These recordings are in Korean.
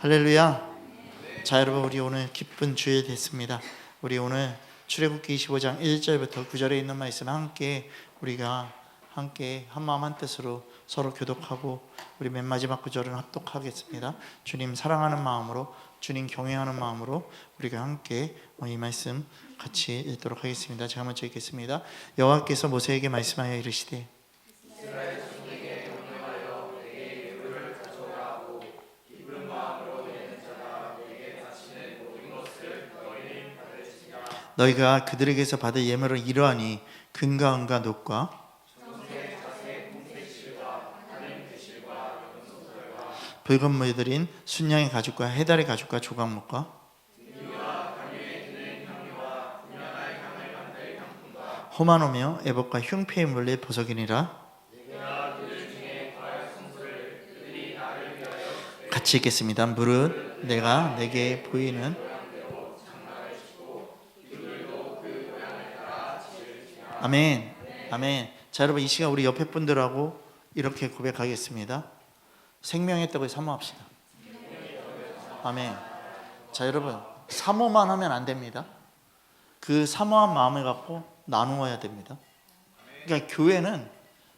할렐루야. 자, 여러분, 우리 오늘 기쁜 주일 됐습니다. 우리 오늘 출애굽기 25장 1절부터 9절에 있는 말씀 우리가 함께 한마음 한뜻으로 서로 교독하고 우리 맨 마지막 구절은 합독하겠습니다. 주님 사랑하는 마음으로, 주님 경외하는 마음으로 우리가 함께 이 말씀 같이 읽도록 하겠습니다. 제가 먼저 읽겠습니다. 여호와께서 모세에게 말씀하여 이르시되 너희가 그들에게서 받을 예물은 이러하니 금과 은과 놋과 붉은 물들인 순양의 가죽과 해달의 가죽과 조각목과 호마노며 애복과 흉패에 물릴 보석이니라. 같이 읽겠습니다. 무릇 내가 내게 보이는 아멘. 아멘. 자, 여러분, 이 시간 우리 옆에 분들하고 이렇게 고백하겠습니다. 생명의 떡을 사모합시다. 아멘. 자, 여러분, 사모만 하면 안 됩니다. 그 사모한 마음을 갖고 나누어야 됩니다. 그러니까 교회는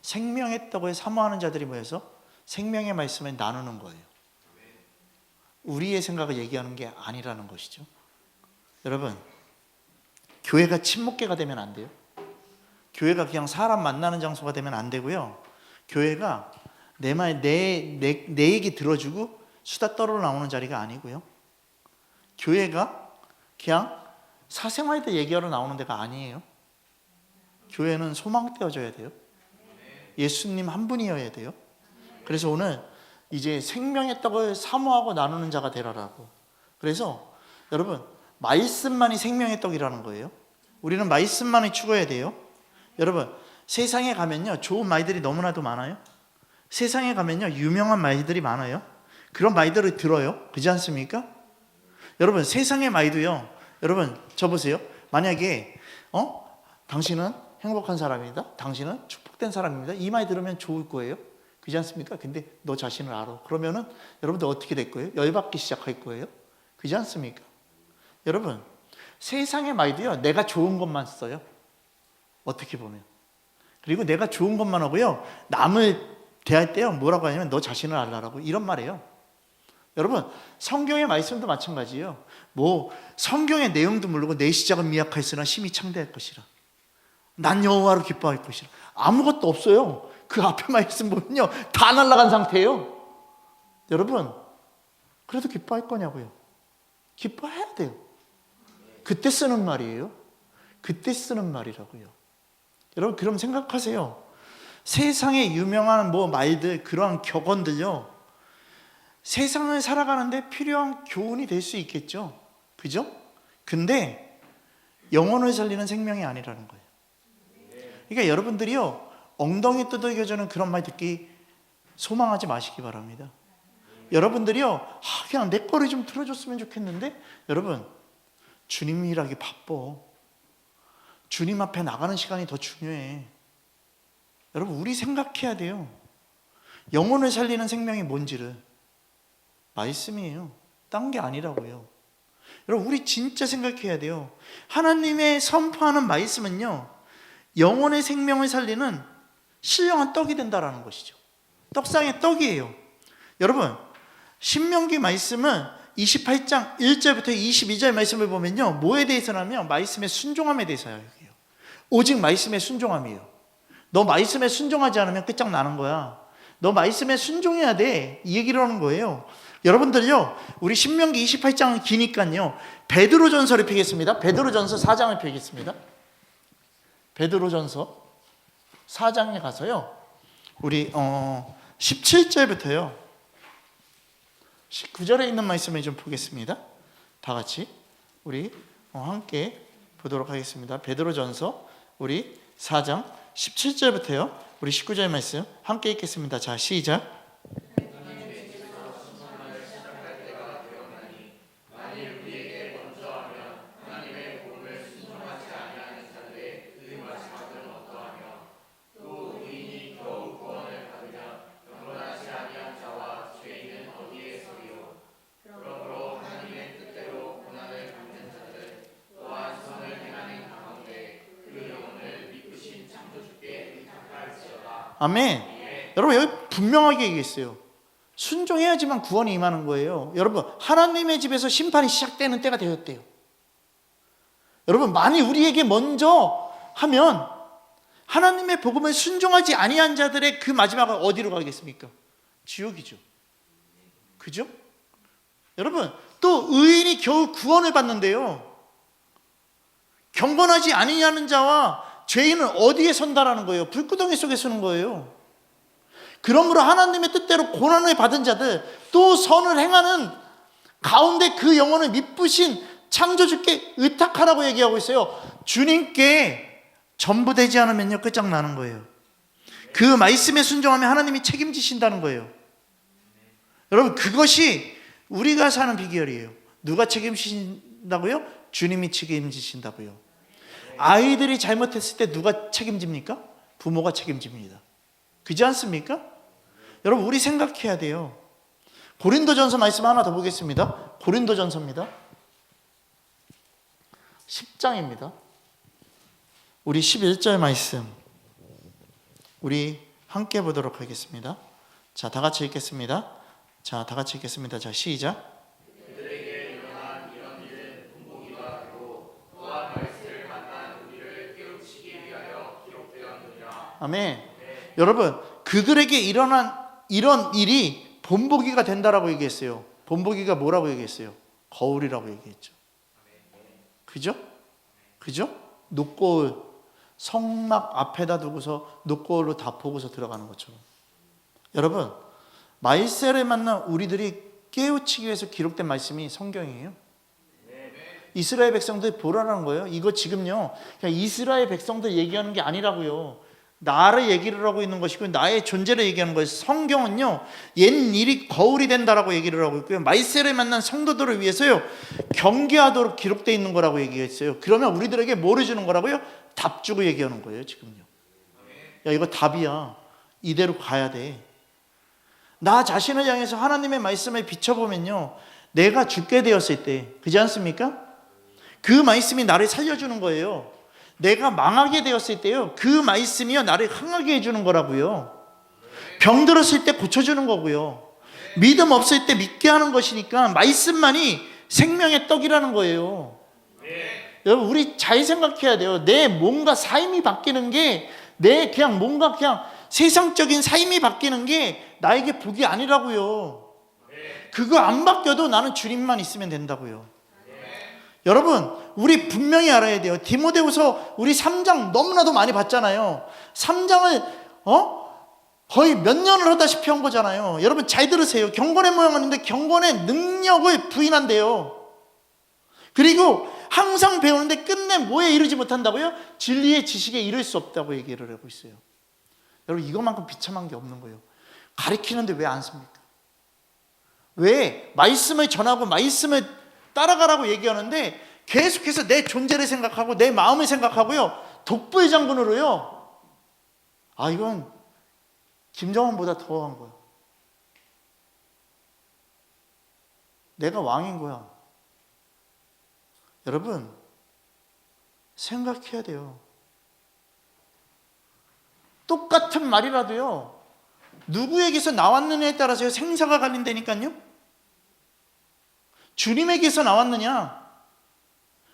생명의 떡을 사모하는 자들이 모여서 생명의 말씀을 나누는 거예요. 우리의 생각을 얘기하는 게 아니라는 것이죠. 여러분, 교회가 친목계가 되면 안 돼요. 교회가 그냥 사람 만나는 장소가 되면 안 되고요. 교회가 내 말, 내 얘기 들어주고 수다 떨어 나오는 자리가 아니고요. 교회가 그냥 사생활들 얘기하러 나오는 데가 아니에요. 교회는 소망되어져야 돼요. 예수님 한 분이어야 돼요. 그래서 오늘 이제 생명의 떡을 사모하고 나누는 자가 되라라고. 그래서 여러분, 말씀만이 생명의 떡이라는 거예요. 우리는 말씀만을 추구해야 돼요. 여러분, 세상에 가면요, 좋은 말들이 너무나도 많아요. 세상에 가면요, 유명한 말들이 많아요. 그런 말들을 들어요. 그렇지 않습니까? 여러분, 세상의 말도요, 여러분, 저 보세요. 만약에 당신은 행복한 사람이다, 당신은 축복된 사람입니다, 이 말 들으면 좋을 거예요. 그렇지 않습니까? 근데 너 자신을 알아. 그러면은 여러분들 어떻게 될 거예요? 열받기 시작할 거예요. 그렇지 않습니까? 여러분, 세상의 말도요, 내가 좋은 것만 써요. 어떻게 보면. 그리고 내가 좋은 것만 하고요, 남을 대할 때요, 뭐라고 하냐면 너 자신을 알라라고 이런 말이에요. 여러분, 성경의 말씀도 마찬가지예요. 성경의 내용도 모르고 내 시작은 미약하였으나 심히 창대할 것이라. 난 여호와로 기뻐할 것이라. 아무것도 없어요. 그 앞에 말씀 보면요, 다 날아간 상태예요. 여러분, 그래도 기뻐할 거냐고요? 기뻐해야 돼요. 그때 쓰는 말이에요. 그때 쓰는 말이라고요. 여러분, 그럼 생각하세요. 세상에 유명한 말들, 그러한 격언들요, 세상을 살아가는데 필요한 교훈이 될 수 있겠죠. 그죠? 근데 영혼을 살리는 생명이 아니라는 거예요. 그러니까 여러분들이요, 엉덩이 두들겨주는 그런 말 듣기 소망하지 마시기 바랍니다. 여러분들이요, 그냥 내 거를 좀 들어줬으면 좋겠는데, 여러분, 주님 일하기 바빠. 주님 앞에 나가는 시간이 더 중요해. 여러분, 우리 생각해야 돼요. 영혼을 살리는 생명이 뭔지를. 말씀이에요. 딴 게 아니라고요. 여러분, 우리 진짜 생각해야 돼요. 하나님의 선포하는 말씀은요, 영혼의 생명을 살리는 신령한 떡이 된다라는 것이죠. 떡상의 떡이에요. 여러분, 신명기 말씀은 28장 1절부터 22절 말씀을 보면요, 뭐에 대해서냐면 말씀의 순종함에 대해서요. 오직 말씀의 순종함이에요. 너 말씀에 순종하지 않으면 끝장나는 거야. 너 말씀에 순종해야 돼, 이 얘기를 하는 거예요. 여러분들요, 우리 신명기 28장은 기니까요, 베드로전서를 펴겠습니다. 베드로전서 4장을 펴겠습니다. 베드로전서 4장에 가서요, 우리 17절부터요 19절에 있는 말씀을 좀 보겠습니다. 다 같이 우리 함께 보도록 하겠습니다. 베드로전서 우리 4장 17절부터요 우리 19절 말씀 함께 읽겠습니다. 자, 시작. 아멘. 여러분 여기 분명하게 얘기했어요. 순종해야지만 구원이 임하는 거예요. 여러분 하나님의 집에서 심판이 시작되는 때가 되었대요. 여러분 만일 우리에게 먼저 하면 하나님의 복음을 순종하지 아니한 자들의 그 마지막은 어디로 가겠습니까? 지옥이죠. 그죠? 여러분 또 의인이 겨우 구원을 받는데요, 경건하지 아니하는 자와 죄인은 어디에 선다라는 거예요? 불구덩이 속에 서는 거예요. 그러므로 하나님의 뜻대로 고난을 받은 자들, 또 선을 행하는 가운데 그 영혼을 미쁘신 창조주께 의탁하라고 얘기하고 있어요. 주님께 전부 되지 않으면요 끝장나는 거예요. 그 말씀에 순종하면 하나님이 책임지신다는 거예요. 여러분 그것이 우리가 사는 비결이에요. 누가 책임지신다고요? 주님이 책임지신다고요. 아이들이 잘못했을 때 누가 책임집니까? 부모가 책임집니다. 그렇지 않습니까? 여러분 우리 생각해야 돼요. 고린도전서 말씀 하나 더 보겠습니다. 고린도전서입니다. 10장입니다. 우리 11절 말씀 우리 함께 보도록 하겠습니다. 자, 다 같이 읽겠습니다. 자, 다 같이 읽겠습니다. 자, 시작. 그들에게 일어난 이런 일은 본보기가 되고 또한 말씀을 만난 우리를 깨우치기 위하여 기록되었느니라. 아멘. 여러분 그들에게 일어난 이런 일이 본보기가 된다라고 얘기했어요. 본보기가 뭐라고 얘기했어요? 거울이라고 얘기했죠. 그죠? 그죠? 녹거울, 성막 앞에다 두고서 녹거울로 다 보고서 들어가는 것처럼. 여러분 말세를 만난 우리들이 깨우치기 위해서 기록된 말씀이 성경이에요. 이스라엘 백성들 보라는 거예요. 이거 지금요 그냥 이스라엘 백성들 얘기하는 게 아니라고요. 나를 얘기를 하고 있는 것이고 나의 존재를 얘기하는 거예요. 성경은요 옛 일이 거울이 된다라고 얘기를 하고 있고요, 말세를 만난 성도들을 위해서요 경계하도록 기록되어 있는 거라고 얘기했어요. 그러면 우리들에게 뭐를 주는 거라고요? 답 주고 얘기하는 거예요. 지금요 야 이거 답이야, 이대로 가야 돼. 나 자신을 향해서 하나님의 말씀을 비춰보면요 내가 죽게 되었을 때, 그렇지 않습니까? 그 말씀이 나를 살려주는 거예요. 내가 망하게 되었을 때요 그 말씀이요 나를 흥하게 해주는 거라고요. 병들었을 때 고쳐주는 거고요, 믿음 없을 때 믿게 하는 것이니까 말씀만이 생명의 떡이라는 거예요. 여러분 우리 잘 생각해야 돼요. 내 뭔가 삶이 바뀌는 게, 내 그냥 뭔가 그냥 세상적인 삶이 바뀌는 게 나에게 복이 아니라고요. 그거 안 바뀌어도 나는 주님만 있으면 된다고요. 여러분 우리 분명히 알아야 돼요. 디모데후서 우리 3장 너무나도 많이 봤잖아요. 3장을 거의 몇 년을 하다시피 한 거잖아요. 여러분 잘 들으세요. 경건의 모양하는데 경건의 능력을 부인한대요. 그리고 항상 배우는데 끝내 뭐에 이르지 못한다고요? 진리의 지식에 이를 수 없다고 얘기를 하고 있어요. 여러분 이것만큼 비참한 게 없는 거예요. 가르치는데 왜 안 씁니까? 왜 말씀을 전하고 말씀을 따라가라고 얘기하는데 계속해서 내 존재를 생각하고 내 마음을 생각하고요 독불 장군으로요, 아 이건 김정은보다 더한 거야. 내가 왕인 거야. 여러분 생각해야 돼요. 똑같은 말이라도요 누구에게서 나왔느냐에 따라서 생사가 갈린다니까요. 주님에게서 나왔느냐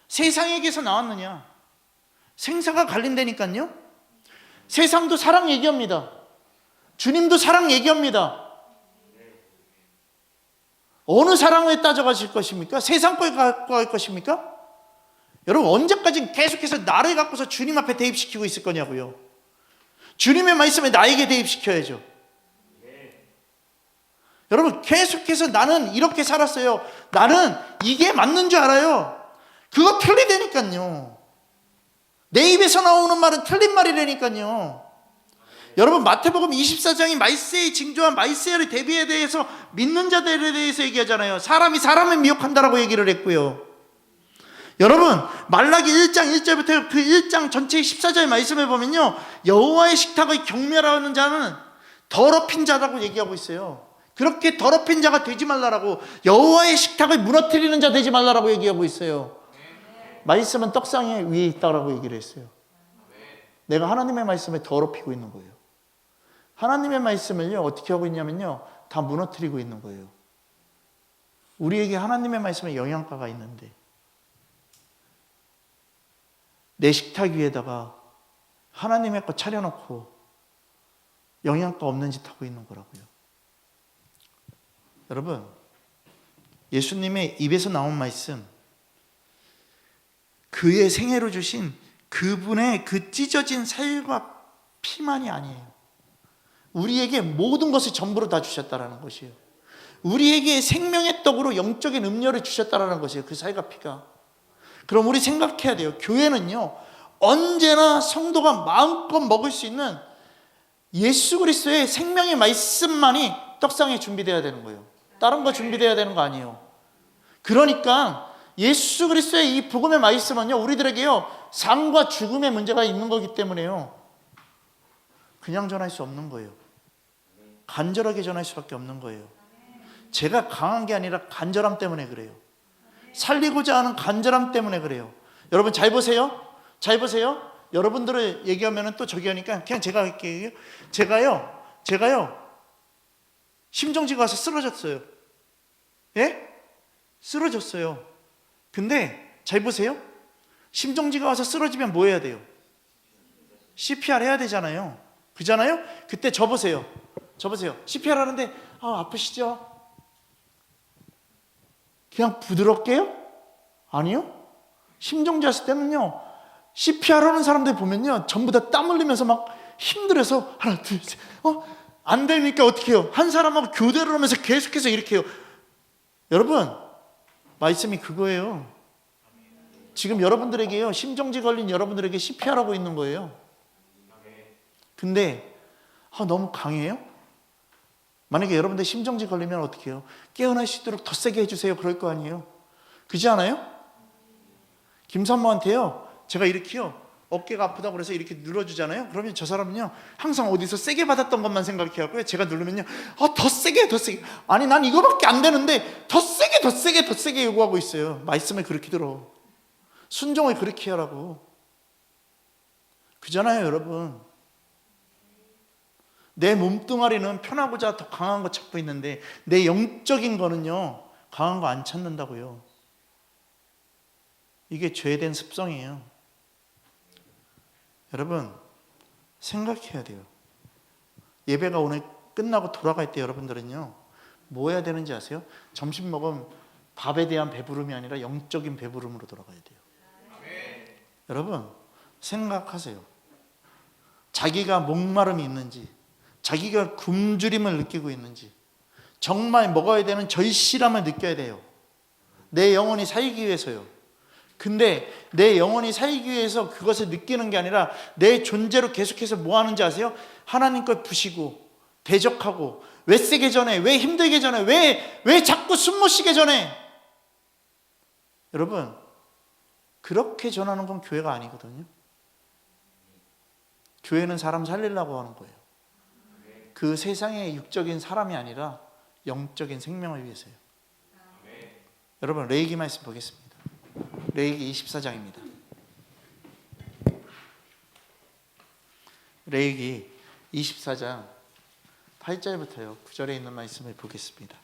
세상에게서 나왔느냐 생사가 갈린다니까요. 세상도 사랑 얘기합니다. 주님도 사랑 얘기합니다. 어느 사랑을 따져가실 것입니까? 세상 걸 갖고 갈 것입니까? 여러분 언제까지 계속해서 나를 갖고서 주님 앞에 대입시키고 있을 거냐고요. 주님의 말씀을 나에게 대입시켜야죠. 여러분 계속해서 나는 이렇게 살았어요, 나는 이게 맞는 줄 알아요. 그거 틀리다니까요. 내 입에서 나오는 말은 틀린 말이라니까요. 여러분 마태복음 24장이 말세의 징조와 말세를 대비에 대해서 믿는 자들에 대해서 얘기하잖아요. 사람이 사람을 미혹한다라고 얘기를 했고요. 여러분 말라기 1장 1절부터 그 1장 전체의 14절 말씀을 보면요 여호와의 식탁을 경멸하는 자는 더럽힌 자라고 얘기하고 있어요. 그렇게 더럽힌 자가 되지 말라라고, 여호와의 식탁을 무너뜨리는 자 되지 말라라고 얘기하고 있어요. 말씀은 떡상 위에 있다라고 얘기를 했어요. 내가 하나님의 말씀에 더럽히고 있는 거예요. 하나님의 말씀을요 어떻게 하고 있냐면요 다 무너뜨리고 있는 거예요. 우리에게 하나님의 말씀에 영양가가 있는데 내 식탁 위에다가 하나님의 거 차려놓고 영양가 없는 짓 하고 있는 거라고요. 여러분, 예수님의 입에서 나온 말씀, 그의 생애로 주신 그분의 그 찢어진 살과 피만이 아니에요. 우리에게 모든 것을 전부로 다 주셨다라는 것이에요. 우리에게 생명의 떡으로 영적인 음료를 주셨다라는 것이에요. 그 살과 피가. 그럼 우리 생각해야 돼요. 교회는요 언제나 성도가 마음껏 먹을 수 있는 예수 그리스도의 생명의 말씀만이 떡상에 준비되어야 되는 거예요. 다른 거 준비되어야 되는 거 아니에요. 그러니까 예수 그리스도의 이 복음의 말씀은요 우리들에게요 삶과 죽음의 문제가 있는 거기 때문에요 그냥 전할 수 없는 거예요. 간절하게 전할 수밖에 없는 거예요. 제가 강한 게 아니라 간절함 때문에 그래요. 살리고자 하는 간절함 때문에 그래요. 여러분 잘 보세요. 잘 보세요. 여러분들을 얘기하면 또 저기 하니까 그냥 제가 할게요. 제가요 심정지가 와서 쓰러졌어요. 예? 쓰러졌어요. 근데 잘 보세요. 심정지가 와서 쓰러지면 뭐 해야 돼요? CPR 해야 되잖아요. 그잖아요? 그때 저 보세요. CPR 하는데 아프시죠? 그냥 부드럽게요? 아니요. 심정지 왔을 때는요 CPR 하는 사람들 보면요 전부 다 땀 흘리면서 막 힘들어서 하나 둘 셋 안 되니까 어떻게 해요? 한 사람하고 교대를 하면서 계속해서 이렇게 해요. 여러분 말씀이 그거예요. 지금 여러분들에게요 심정지 걸린 여러분들에게 CPR 하고 있는 거예요. 근데 너무 강해요? 만약에 여러분들 심정지 걸리면 어떻게 해요? 깨어날 수 있도록 더 세게 해주세요. 그럴 거 아니에요? 그렇지 않아요? 김산모한테요 제가 이렇게요 어깨가 아프다고 그래서 이렇게 눌러주잖아요. 그러면 저 사람은요 항상 어디서 세게 받았던 것만 생각해갖고요 제가 누르면요 더 세게 더 세게. 아니 난 이거밖에 안 되는데 더 세게 더 세게 더 세게 요구하고 있어요. 말씀을 그렇게 들어. 순종을 그렇게 하라고. 그잖아요 여러분. 내 몸뚱아리는 편하고자 더 강한 거 찾고 있는데 내 영적인 거는요 강한 거 안 찾는다고요. 이게 죄된 습성이에요. 여러분 생각해야 돼요. 예배가 오늘 끝나고 돌아갈 때 여러분들은요 뭐 해야 되는지 아세요? 점심 먹은 밥에 대한 배부름이 아니라 영적인 배부름으로 돌아가야 돼요. 여러분 생각하세요. 자기가 목마름이 있는지, 자기가 굶주림을 느끼고 있는지, 정말 먹어야 되는 절실함을 느껴야 돼요. 내 영혼이 살기 위해서요. 근데 내 영혼이 살기 위해서 그것을 느끼는 게 아니라 내 존재로 계속해서 뭐 하는지 아세요? 하나님 걸 부시고 대적하고 왜 세게 전해? 왜 힘들게 전해? 왜 자꾸 숨 못 쉬게 전해? 여러분 그렇게 전하는 건 교회가 아니거든요. 교회는 사람 살리려고 하는 거예요. 그 세상의 육적인 사람이 아니라 영적인 생명을 위해서요. 여러분 레위기 말씀 보겠습니다. 레위기 24장입니다. 레위기 24장 8절부터요 9절에 있는 말씀을 보겠습니다.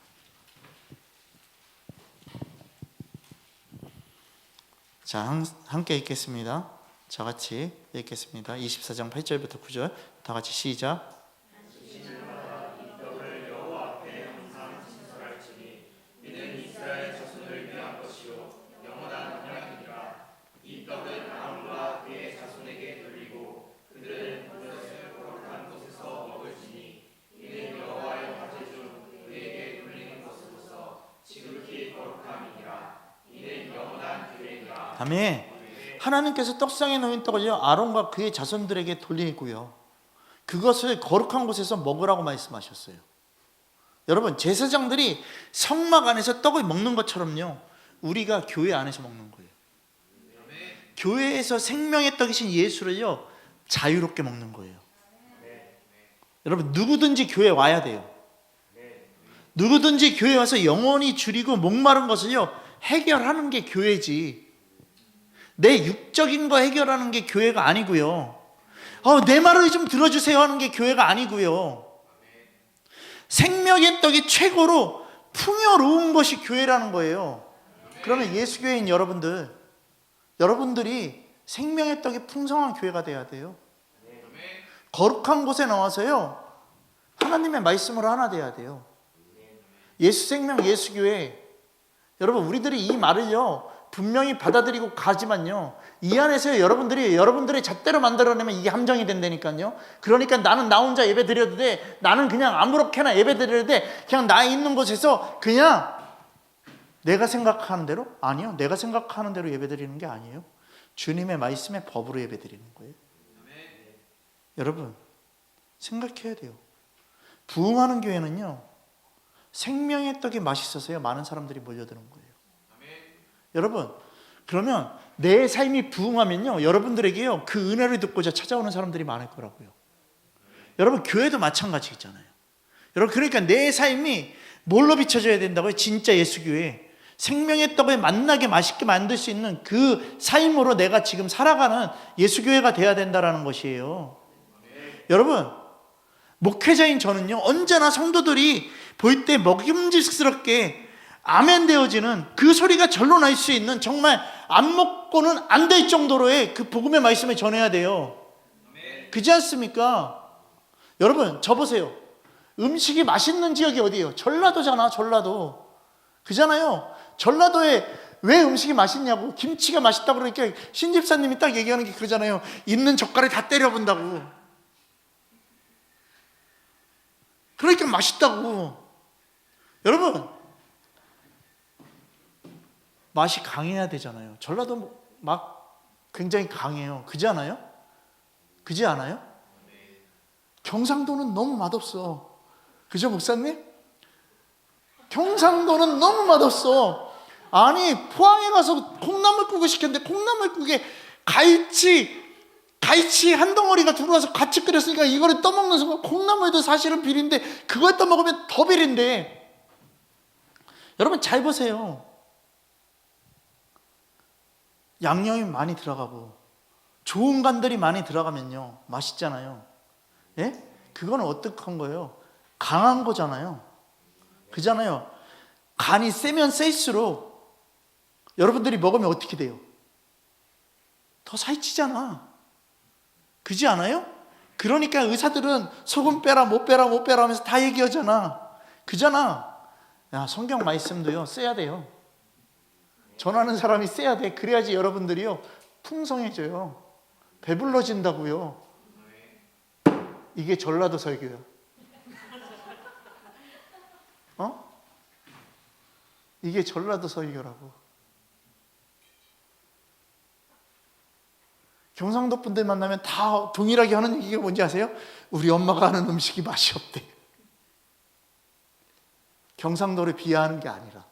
자, 함께 읽겠습니다. 저같이 읽겠습니다. 24장 8절부터 9절 다 같이 시작. 아멘. 하나님께서 떡상에 놓인 떡을 아론과 그의 자손들에게 돌리고요 그것을 거룩한 곳에서 먹으라고 말씀하셨어요. 여러분 제사장들이 성막 안에서 떡을 먹는 것처럼요 우리가 교회 안에서 먹는 거예요. 교회에서 생명의 떡이신 예수를요 자유롭게 먹는 거예요. 여러분 누구든지 교회 와야 돼요. 누구든지 교회 와서 영혼이 줄이고 목마른 것을요 해결하는 게 교회지, 내 육적인 거 해결하는 게 교회가 아니고요. 내 말을 좀 들어주세요 하는 게 교회가 아니고요. 생명의 떡이 최고로 풍요로운 것이 교회라는 거예요. 그러면 예수교회인 여러분들이 생명의 떡이 풍성한 교회가 돼야 돼요. 거룩한 곳에 나와서요, 하나님의 말씀으로 하나 돼야 돼요. 예수 생명 예수교회, 여러분 우리들이 이 말을요 분명히 받아들이고 가지만요, 이 안에서 여러분들의 잣대로 만들어내면 이게 함정이 된다니까요. 그러니까 나는 나 혼자 예배 드려도 돼, 나는 그냥 아무렇게나 예배 드려도 돼, 그냥 나 있는 곳에서 그냥 내가 생각하는 대로, 아니요, 내가 생각하는 대로 예배 드리는 게 아니에요. 주님의 말씀의 법으로 예배 드리는 거예요. 여러분 생각해야 돼요. 부흥하는 교회는요, 생명의 떡이 맛있어서요 많은 사람들이 몰려드는 거예요. 여러분, 그러면 내 삶이 부흥하면요, 여러분들에게요 그 은혜를 듣고자 찾아오는 사람들이 많을 거라고요. 여러분, 교회도 마찬가지잖아요. 여러분, 그러니까 내 삶이 뭘로 비춰져야 된다고요? 진짜 예수교회, 생명의 떡을 만나게 맛있게 만들 수 있는 그 삶으로 내가 지금 살아가는 예수교회가 돼야 된다는 것이에요. 여러분, 목회자인 저는요, 언제나 성도들이 볼 때 먹음직스럽게 아멘 되어지는 그 소리가 절로 날 수 있는, 정말 안 먹고는 안 될 정도로의 그 복음의 말씀을 전해야 돼요. 그렇지 않습니까? 여러분, 저 보세요. 음식이 맛있는 지역이 어디예요? 전라도잖아. 전라도. 그잖아요. 전라도에 왜 음식이 맛있냐고, 김치가 맛있다고 그러니까 신집사님이 딱 얘기하는 게 그러잖아요. 있는 젓갈을 다 때려본다고. 그러니까 맛있다고. 여러분, 맛이 강해야 되잖아요. 전라도 막 굉장히 강해요. 그지 않아요? 그지 않아요? 경상도는 너무 맛없어. 그죠, 목사님? 경상도는 너무 맛없어. 아니, 포항에 가서 콩나물국을 시켰는데 콩나물국에 갈치 한 덩어리가 들어와서 같이 끓였으니까 이거를 떠먹는 순간 콩나물도 사실은 비린데 그걸 떠먹으면 더 비린데. 여러분 잘 보세요. 양념이 많이 들어가고 좋은 간들이 많이 들어가면요 맛있잖아요. 예? 그건 어떡한 거예요? 강한 거잖아요. 그잖아요. 간이 세면 셀수록 여러분들이 먹으면 어떻게 돼요? 더 살찌잖아. 그지 않아요? 그러니까 의사들은 소금 빼라 못 빼라 하면서 다 얘기하잖아. 그잖아. 야, 성경 말씀도요 써야 돼요. 전하는 사람이 써야 돼. 그래야지 여러분들이요 풍성해져요. 배불러진다고요. 이게 전라도 설교야. 이게 전라도 설교라고. 경상도 분들 만나면 다 동일하게 하는 얘기가 뭔지 아세요? 우리 엄마가 하는 음식이 맛이 없대. 경상도를 비하하는 게 아니라.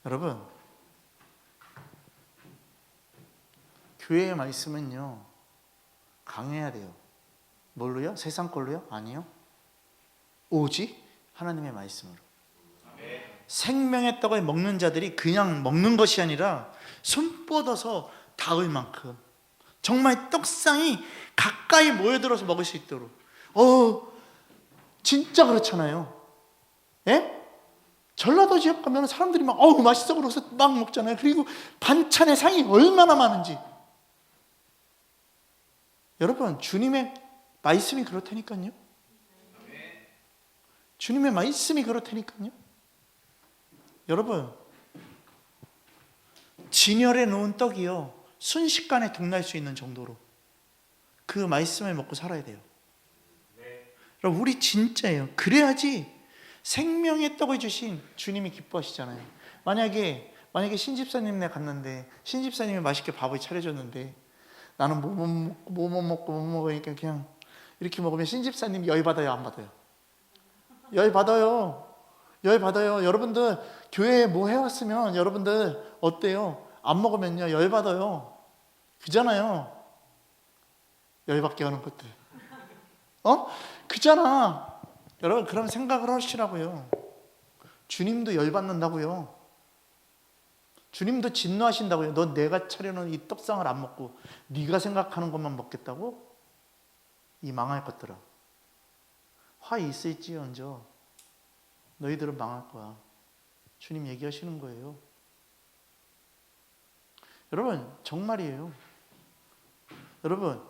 여러분, 교회의 말씀은요 강해야 돼요. 뭘로요? 세상 걸로요? 아니요. 오직 하나님의 말씀으로. 생명의 떡을 먹는 자들이 그냥 먹는 것이 아니라 손 뻗어서 닿을 만큼 정말 떡상이 가까이 모여들어서 먹을 수 있도록. 진짜 그렇잖아요. 예? 전라도 지역 가면 사람들이 막 맛있어 그러서 막 먹잖아요. 그리고 반찬의 상이 얼마나 많은지. 여러분, 주님의 말씀이 그렇다니까요. 주님의 말씀이 그렇다니까요. 여러분, 진열해 놓은 떡이요 순식간에 동날 수 있는 정도로 그 말씀을 먹고 살아야 돼요. 여러분, 우리 진짜예요. 그래야지 생명의 떡을 주신 주님이 기뻐하시잖아요. 만약에 신집사님네 갔는데 신집사님이 맛있게 밥을 차려줬는데 나는 뭐 먹고 못 먹으니까 그냥 이렇게 먹으면 신집사님 열받아요, 안 받아요? 열받아요. 여러분들 교회에 뭐 해왔으면 여러분들 어때요? 안 먹으면요 열받아요. 그잖아요. 열받게 하는 것들. 그잖아. 여러분, 그럼 생각을 하시라고요. 주님도 열받는다고요. 주님도 진노하신다고요. 너 내가 차려놓은 이 떡상을 안 먹고 네가 생각하는 것만 먹겠다고? 이 망할 것들아. 화 있을지언정 너희들은 망할 거야. 주님 얘기하시는 거예요. 여러분 정말이에요. 여러분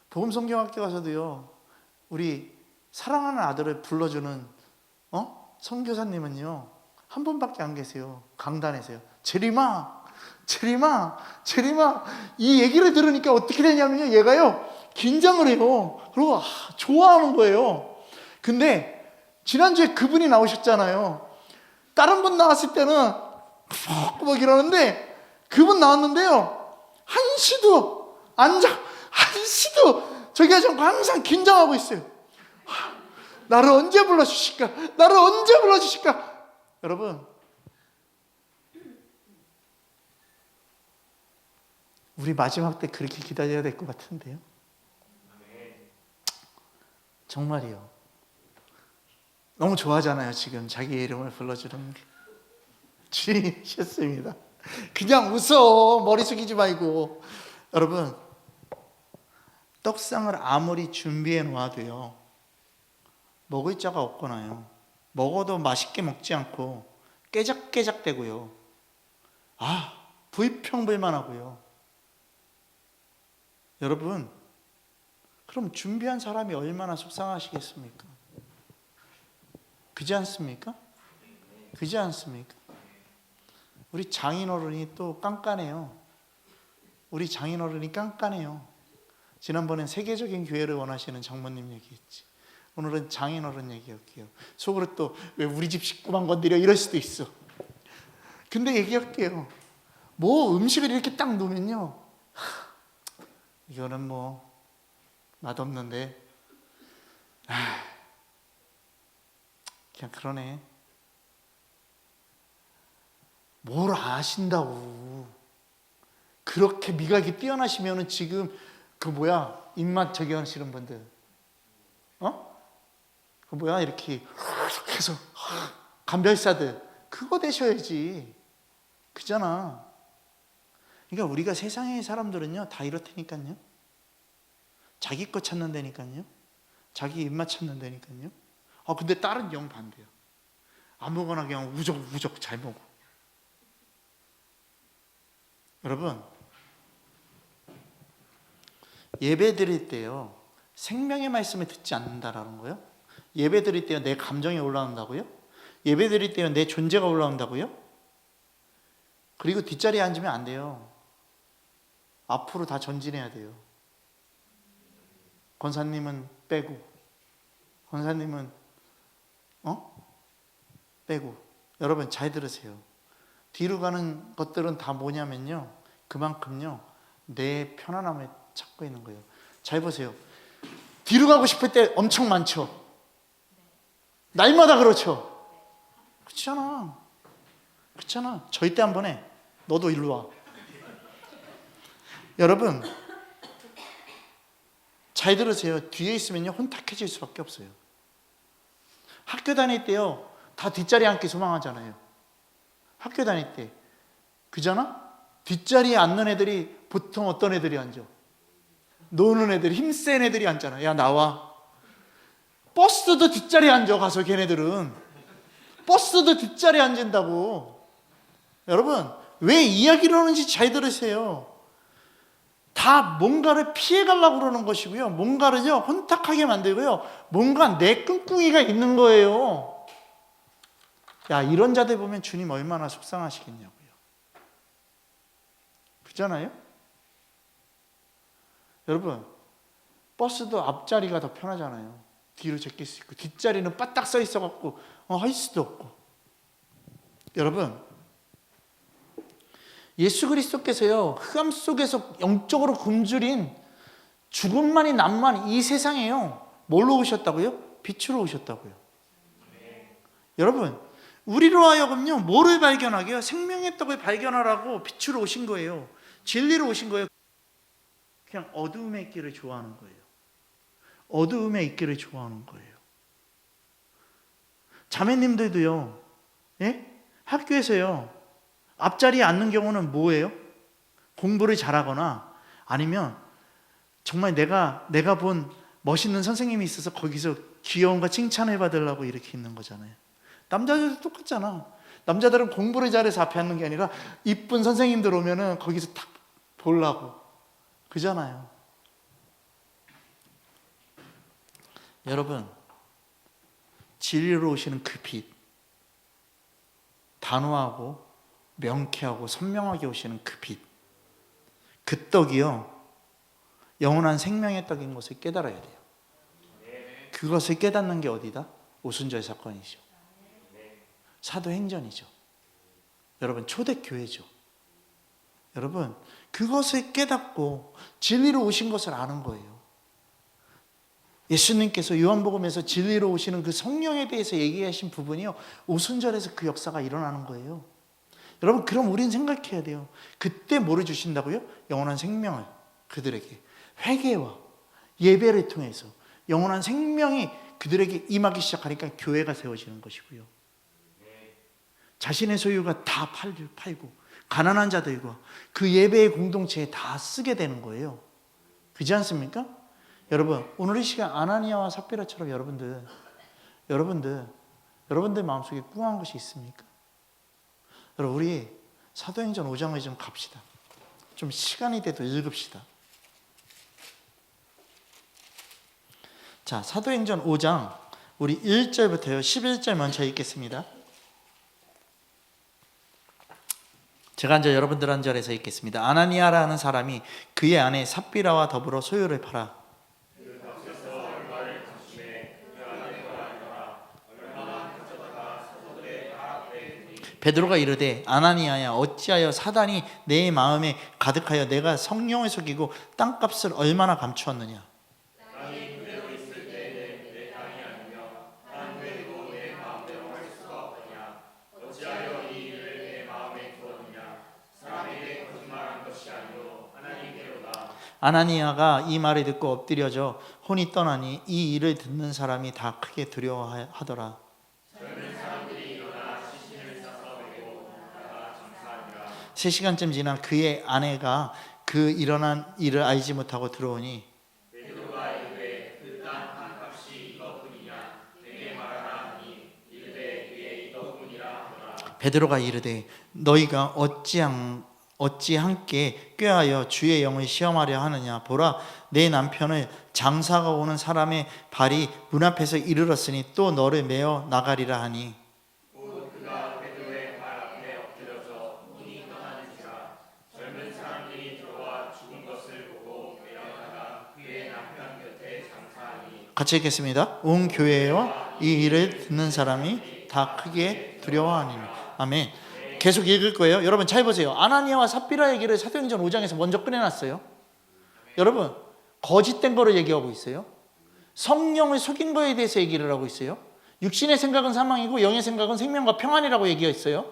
복음성경학교 가서도요, 우리 사랑하는 아들을 불러주는 선교사님은요 한 분밖에 안 계세요. 강단에서요. 제리마 이 얘기를 들으니까 어떻게 되냐면요, 얘가요 긴장을 해요. 그리고 좋아하는 거예요. 근데 지난주에 그분이 나오셨잖아요. 다른 분 나왔을 때는 막 이러는데 그분 나왔는데요, 한시도 저기가 좀 항상 긴장하고 있어요. 나를 언제 불러주실까? 여러분, 우리 마지막 때 그렇게 기다려야 될 것 같은데요. 정말이요. 너무 좋아하잖아요. 지금 자기의 이름을 불러주는 게. 주님 싫습니다. 그냥 웃어. 머리 숙이지 말고. 여러분, 떡상을 아무리 준비해 놓아도요, 먹을 자가 없거나요, 먹어도 맛있게 먹지 않고 깨작깨작대고요, 불평불만하고요. 여러분, 그럼 준비한 사람이 얼마나 속상하시겠습니까? 그지 않습니까? 우리 장인어른이 또 깐깐해요. 지난번엔 세계적인 교회를 원하시는 장모님 얘기했지. 오늘은 장인어른 얘기할게요. 속으로 또 왜 우리 집 식구만 건드려 이럴 수도 있어. 근데 얘기할게요. 뭐 음식을 이렇게 딱 놓으면요, 이거는 뭐 맛없는데 그냥 그러네. 뭘 아신다고. 그렇게 미각이 뛰어나시면은 지금 입맛 저기 하시는 분들, 이렇게 해서 감별사들, 그거 되셔야지. 그잖아. 그러니까 우리가 세상의 사람들은요 다 이렇다니까요. 자기 거 찾는 데니까요. 자기 입맛 찾는 데니까요. 근데 다른 영 반대야. 아무거나 그냥 우적우적 잘 먹어. 여러분, 예배 드릴 때요, 생명의 말씀을 듣지 않는다라는 거예요. 예배 드릴 때요, 내 감정이 올라온다고요? 예배 드릴 때요, 내 존재가 올라온다고요? 그리고 뒷자리에 앉으면 안 돼요. 앞으로 다 전진해야 돼요. 권사님은 빼고, 빼고. 여러분 잘 들으세요. 뒤로 가는 것들은 다 뭐냐면요, 그만큼요 내 편안함을 찾고 있는 거예요. 잘 보세요. 뒤로 가고 싶을 때 엄청 많죠. 날마다 그렇죠. 그렇잖아. 절대 안 보내. 너도 일로 와. 여러분 잘 들으세요. 뒤에 있으면요 혼탁해질 수밖에 없어요. 학교 다닐 때요 다 뒷자리 앉기 소망하잖아요. 학교 다닐 때 그잖아? 뒷자리에 앉는 애들이 보통 어떤 애들이 앉아? 노는 애들, 힘센 애들이 앉잖아. 야 나와. 버스도 뒷자리에 앉아. 가서 걔네들은 버스도 뒷자리에 앉는다고. 여러분 왜 이야기를 하는지 잘 들으세요. 다 뭔가를 피해가려고 그러는 것이고요, 뭔가를요 혼탁하게 만들고요, 뭔가 내 꿍꿍이가 있는 거예요. 야, 이런 자들 보면 주님 얼마나 속상하시겠냐고요. 그잖아요? 여러분, 버스도 앞자리가 더 편하잖아요. 뒤로 제낄 수 있고, 뒷자리는 바딱 서 있어갖고 할 수도 없고. 여러분, 예수 그리스도께서요 흑암 속에서 영적으로 굶주린 죽음만이 남만 이 세상에요 뭘로 오셨다고요? 빛으로 오셨다고요. 여러분, 우리로 하여금요 뭐를 발견하게요? 생명의 떡을 발견하라고 빛으로 오신 거예요. 진리로 오신 거예요. 그냥 어두움에 있기를 좋아하는 거예요. 어두움에 있기를 좋아하는 거예요. 자매님들도요, 학교에서요 앞자리에 앉는 경우는 뭐예요? 공부를 잘하거나 아니면 정말 내가 본 멋있는 선생님이 있어서 거기서 귀여움과 칭찬을 받으려고 이렇게 있는 거잖아요. 남자들도 똑같잖아. 남자들은 공부를 잘해서 앞에 앉는 게 아니라 이쁜 선생님들 오면은 거기서 탁 보려고 그잖아요. 여러분, 진리로 오시는 그 빛, 단호하고 명쾌하고 선명하게 오시는 그 빛, 그 떡이요, 영원한 생명의 떡인 것을 깨달아야 돼요. 그것을 깨닫는 게 어디다? 오순절 사건이죠. 사도행전이죠. 여러분, 초대교회죠. 여러분, 그것을 깨닫고 진리로 오신 것을 아는 거예요. 예수님께서 요한복음에서 진리로 오시는 그 성령에 대해서 얘기하신 부분이요, 오순절에서 그 역사가 일어나는 거예요. 여러분, 그럼 우린 생각해야 돼요. 그때 뭐를 주신다고요? 영원한 생명을 그들에게, 회개와 예배를 통해서 영원한 생명이 그들에게 임하기 시작하니까 교회가 세워지는 것이고요. 자신의 소유가 다 팔고 가난한 자들과 그 예배의 공동체에 다 쓰게 되는 거예요. 그렇지 않습니까? 여러분, 오늘 이 시간 아나니아와 삽비라처럼 여러분들 마음속에 꾸한 것이 있습니까? 여러분, 우리 사도행전 5장을 좀 갑시다. 좀 시간이 돼도 읽읍시다. 자, 사도행전 5장 우리 1절부터요 11절 먼저 읽겠습니다. 제가 이제 여러분들 한 절에서 읽겠습니다. 아나니아라는 사람이 그의 아내 삽비라와 더불어 소유를 팔아 베드로가 이르되 아나니아야, 어찌하여 사단이 내 마음에 가득하여 내가 성령을 속이고 땅값을 얼마나 감추었느냐. 아나니아가 이 말을 듣고 엎드려져 혼이 떠나니 이 일을 듣는 사람이 다 크게 두려워하더라. 세 시간쯤 지나 그의 아내가 그 일어난 일을 알지 못하고 들어오니 베드로가 이르되 너희가 어찌 함께 꾀하여 주의 영을 시험하려 하느냐. 보라, 내 남편을 장사가 오는 사람의 발이 문 앞에서 이르렀으니 또 너를 메어 나가리라 하니 같이 읽겠습니다. 온 교회와 이 일을 듣는 사람이 다 크게 두려워하니라. 아멘. 계속 읽을 거예요. 여러분 잘 보세요. 아나니아와 삽비라 얘기를 사도행전 5장에서 먼저 꺼내놨어요. 여러분, 거짓된 거를 얘기하고 있어요. 성령을 속인 거에 대해서 얘기를 하고 있어요. 육신의 생각은 사망이고 영의 생각은 생명과 평안이라고 얘기했어요.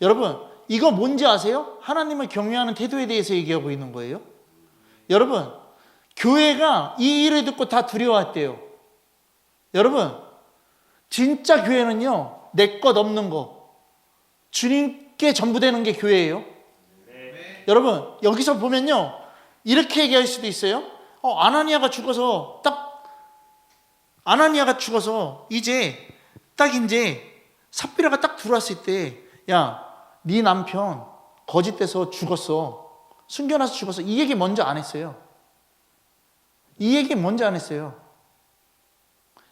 여러분, 이거 뭔지 아세요? 하나님을 경외하는 태도에 대해서 얘기하고 있는 거예요. 여러분, 교회가 이 일을 듣고 다 두려워했대요. 여러분, 진짜 교회는요, 내 것 없는 거, 주님께 전부 되는 게 교회예요. 여러분, 여기서 보면요, 이렇게 얘기할 수도 있어요. 아나니아가 죽어서 이제 삽비라가 딱 들어왔을 때, 야, 네 남편 거짓돼서 죽었어, 숨겨놔서 죽었어, 이 얘기 먼저 안 했어요. 이 얘기 먼저 안 했어요.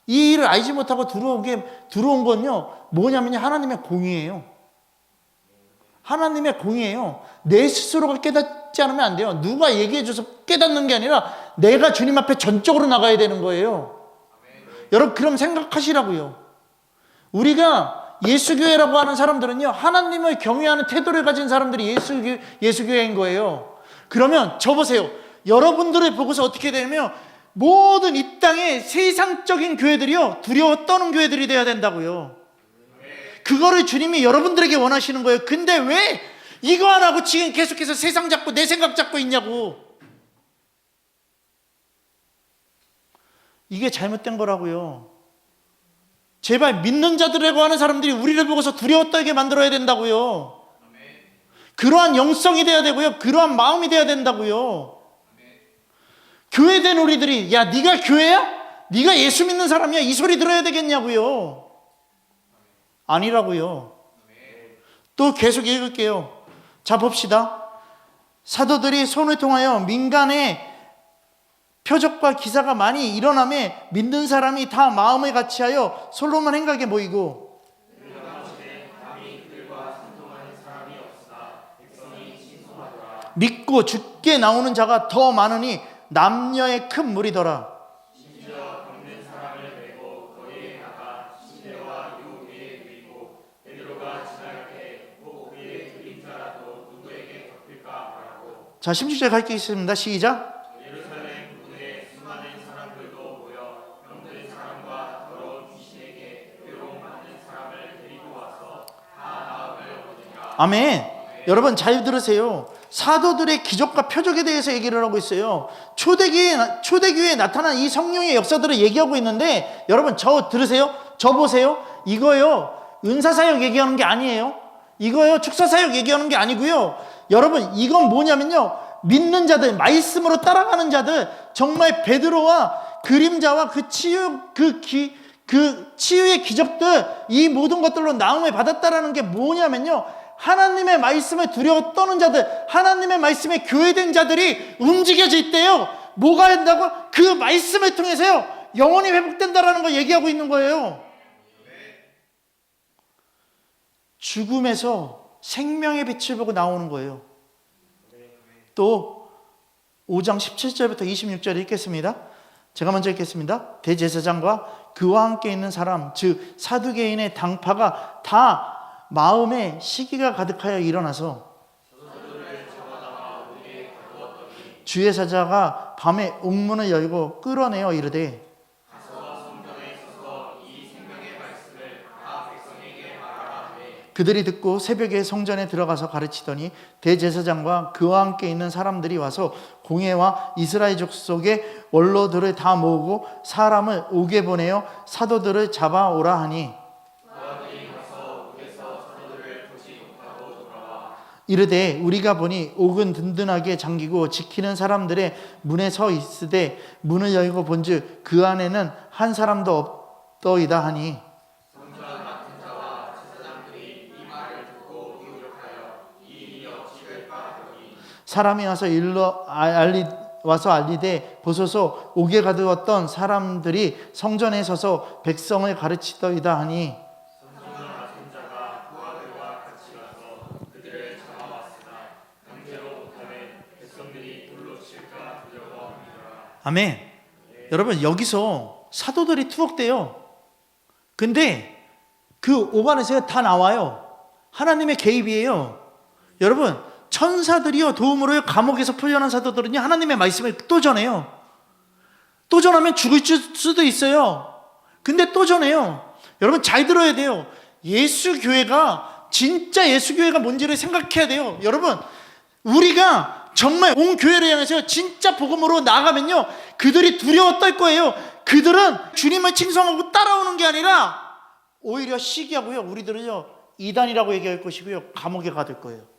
이 일을 알지 못하고 들어온 건요, 뭐냐면요, 하나님의 공의예요. 하나님의 공의예요. 내 스스로가 깨닫지 않으면 안 돼요. 누가 얘기해줘서 깨닫는 게 아니라 내가 주님 앞에 전적으로 나가야 되는 거예요. 여러분, 그럼 생각하시라고요. 우리가 예수교회라고 하는 사람들은요, 하나님을 경외하는 태도를 가진 사람들이 예수교회인 거예요. 그러면 저 보세요. 여러분들을 보고서 어떻게 되냐면, 모든 이 땅의 세상적인 교회들이요, 두려워 떠는 교회들이 돼야 된다고요. 그거를 주님이 여러분들에게 원하시는 거예요. 근데 왜 이거 안 하고 지금 계속해서 세상 잡고 내 생각 잡고 있냐고. 이게 잘못된 거라고요. 제발 믿는 자들이라고 하는 사람들이 우리를 보고서 두려워 떨게 만들어야 된다고요. 그러한 영성이 돼야 되고요, 그러한 마음이 돼야 된다고요. 교회된 우리들이 야 네가 교회야? 네가 예수 믿는 사람이야? 이 소리 들어야 되겠냐고요. 아니라고요. 또 계속 읽을게요. 자 봅시다. 사도들이 손을 통하여 민간의 표적과 기사가 많이 일어나매 믿는 사람이 다 마음을 같이하여 솔로몬 행각에 모이고 믿고 죽게 나오는 자가 더 많으니 남녀의 큰 무리더라. 자 16절 갈게 있습니다. 시작. 아멘. 여러분 잘 들으세요. 사도들의 기적과 표적에 대해서 얘기를 하고 있어요. 초대교회에 나타난 이 성령의 역사들을 얘기하고 있는데 여러분 저 들으세요. 저 보세요. 이거요 은사사역 얘기하는 게 아니에요. 이거요 축사사역 얘기하는 게 아니고요. 여러분 이건 뭐냐면요, 믿는 자들, 말씀으로 따라가는 자들, 정말 베드로와 그림자와 그 치유의 기적들, 이 모든 것들로 나음을 받았다라는 게 뭐냐면요, 하나님의 말씀을 두려워 떠는 자들, 하나님의 말씀에 교회된 자들이 움직여질 때요, 뭐가 된다고? 그 말씀을 통해서요 영혼이 회복된다라는 걸 얘기하고 있는 거예요. 죽음에서 생명의 빛을 보고 나오는 거예요. 또 5장 17절부터 26절 읽겠습니다. 제가 먼저 읽겠습니다. 대제사장과 그와 함께 있는 사람, 즉 사두개인의 당파가 다 마음에 시기가 가득하여 일어나서 주의 사자가 밤에 옥문을 열고 끌어내어 이르되 그들이 듣고 새벽에 성전에 들어가서 가르치더니 대제사장과 그와 함께 있는 사람들이 와서 공회와 이스라엘 족속의 원로들을 다 모으고 사람을 옥에 보내어 사도들을 잡아오라 하니 이르되 우리가 보니 옥은 든든하게 잠기고 지키는 사람들의 문에 서 있으되 문을 열고 본즉 그 안에는 한 사람도 없더이다 하니 사람이 와서 알리되 보소서 옥에 가두었던 사람들이 성전에 서서 백성을 가르치더이다 하니 아멘. 여러분 여기서 사도들이 투옥돼요. 근데 그 옥 안에서 다 나와요. 하나님의 개입이에요. 여러분 천사들이요 도움으로 감옥에서 풀려난 사도들은요 하나님의 말씀을 또 전해요. 또 전하면 죽을 수도 있어요. 근데 또 전해요. 여러분 잘 들어야 돼요. 예수교회가 진짜 예수교회가 뭔지를 생각해야 돼요. 여러분 우리가 정말 온 교회를 향해서 진짜 복음으로 나아가면요 그들이 두려워 떨 거예요. 그들은 주님을 칭송하고 따라오는 게 아니라 오히려 시기하고요 우리들은요 이단이라고 얘기할 것이고요 감옥에 가둘 거예요.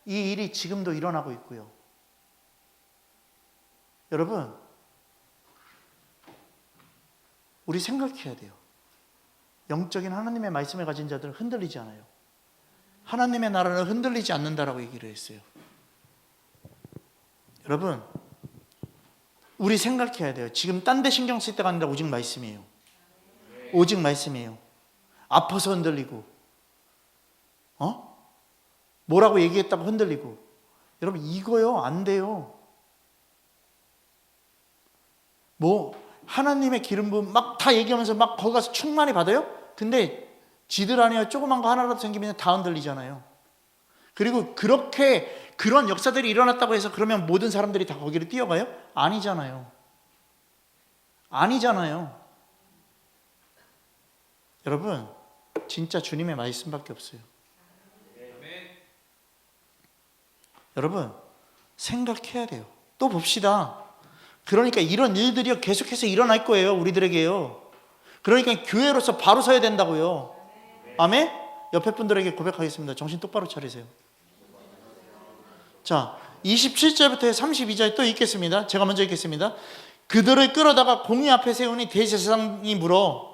이 일이 지금도 일어나고 있고요. 여러분 우리 생각해야 돼요. 영적인 하나님의 말씀을 가진 자들은 흔들리지 않아요. 하나님의 나라는 흔들리지 않는다라고 얘기를 했어요. 여러분 우리 생각해야 돼요. 지금 딴 데 신경 쓸 때가 아니라 오직 말씀이에요. 오직 말씀이에요. 아파서 흔들리고 뭐라고 얘기했다고 흔들리고, 여러분 이거요 안 돼요. 뭐 하나님의 기름 부음 막 다 얘기하면서 막 거기 가서 충만히 받아요? 근데 지들 안에 조그만 거 하나라도 생기면 다 흔들리잖아요. 그리고 그렇게 그런 역사들이 일어났다고 해서 그러면 모든 사람들이 다 거기를 뛰어가요? 아니잖아요. 아니잖아요. 여러분 진짜 주님의 말씀밖에 없어요. 여러분 생각해야 돼요. 또 봅시다. 그러니까 이런 일들이 계속해서 일어날 거예요. 우리들에게요. 그러니까 교회로서 바로 서야 된다고요. 아멘? 옆에 분들에게 고백하겠습니다. 정신 똑바로 차리세요. 자, 27절부터 32절 또 읽겠습니다. 제가 먼저 읽겠습니다. 그들을 끌어다가 공의 앞에 세우니 대제사장이 물어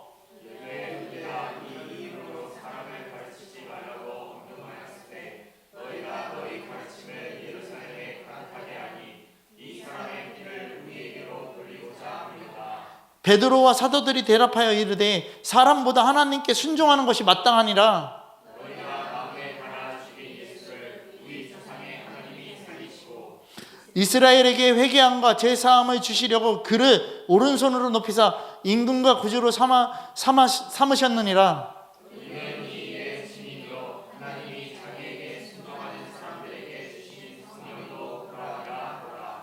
베드로와 사도들이 대답하여 이르되 사람보다 하나님께 순종하는 것이 마땅하니라. 이스라엘에게 회개함과 제사함을 주시려고 그를 오른손으로 높이사 임금과 구주로 삼으셨느니라.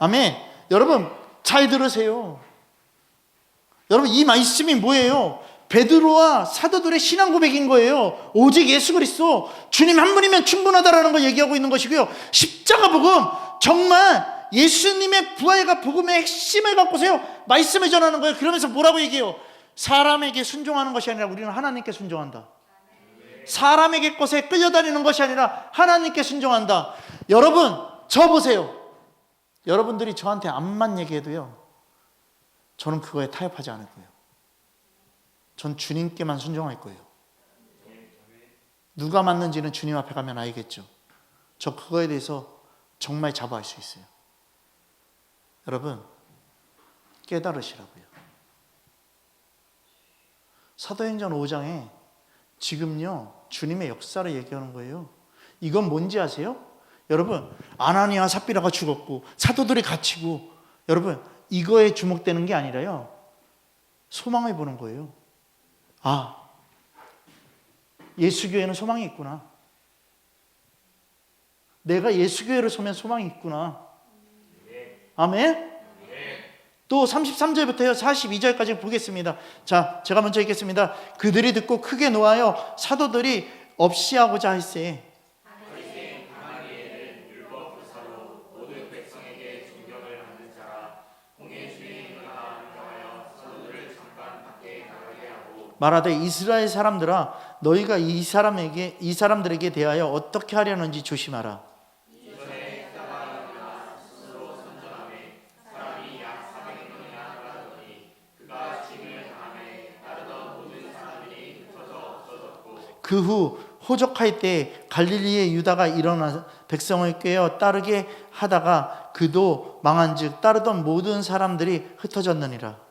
아멘. 여러분 잘 들으세요. 여러분 이 말씀이 뭐예요? 베드로와 사도들의 신앙 고백인 거예요. 오직 예수 그리스도 주님 한 분이면 충분하다라는 걸 얘기하고 있는 것이고요. 십자가 복음, 정말 예수님의 부활과 복음의 핵심을 갖고서요 말씀을 전하는 거예요. 그러면서 뭐라고 얘기해요? 사람에게 순종하는 것이 아니라 우리는 하나님께 순종한다. 사람에게 것에 끌려다니는 것이 아니라 하나님께 순종한다. 여러분 저 보세요. 여러분들이 저한테 암만 얘기해도요 저는 그거에 타협하지 않을 거예요. 전 주님께만 순종할 거예요. 누가 맞는지는 주님 앞에 가면 알겠죠. 저 그거에 대해서 정말 자부할 수 있어요. 여러분 깨달으시라고요. 사도행전 5장에 지금요 주님의 역사를 얘기하는 거예요. 이건 뭔지 아세요? 여러분 아나니아 삽비라가 죽었고 사도들이 갇히고, 여러분 이거에 주목되는 게 아니라요 소망을 보는 거예요. 아, 예수교회는 소망이 있구나. 내가 예수교회를 서면 소망이 있구나. 아멘. 또 33절부터 42절까지 보겠습니다. 자, 제가 먼저 읽겠습니다. 그들이 듣고 크게 노하여 사도들이 없이 하고자 할세. 말하되 이스라엘 사람들아 너희가 이 사람들에게 대하여 어떻게 하려는지 조심하라. 그 후 호적할 때 갈릴리의 유다가 일어나 백성을 꾀어 따르게 하다가 그도 망한즉 따르던 모든 사람들이 흩어졌느니라.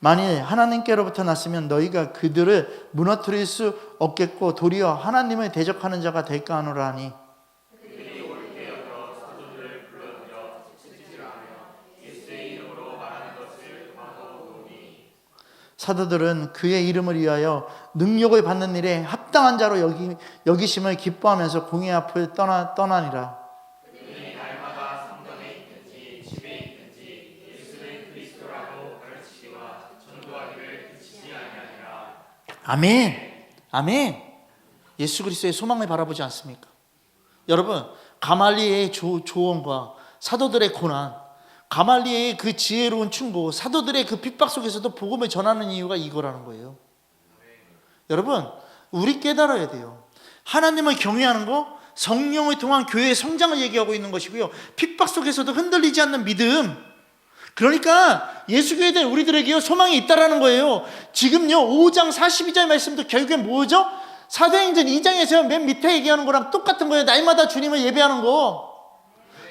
만일 하나님께로부터 났으면 너희가 그들을 무너뜨릴 수 없겠고 도리어 하나님을 대적하는 자가 될까 하노라 하니, 사도들은 그의 이름을 위하여 능력을 받는 일에 합당한 자로 여기심을 기뻐하면서 공의 앞을 떠나니라. 아멘. 아멘. 예수 그리스도의 소망을 바라보지 않습니까? 여러분 가말리의 조언과 사도들의 고난, 가말리의 그 지혜로운 충고, 사도들의 그 핍박 속에서도 복음을 전하는 이유가 이거라는 거예요. 여러분 우리 깨달아야 돼요. 하나님을 경외하는 거, 성령을 통한 교회의 성장을 얘기하고 있는 것이고요, 핍박 속에서도 흔들리지 않는 믿음, 그러니까 예수교회에 대한 우리들에게요 소망이 있다라는 거예요. 지금요 5장 42절 말씀도 결국에 뭐죠? 사도행전 2장에서 맨 밑에 얘기하는 거랑 똑같은 거예요. 날마다 주님을 예배하는 거,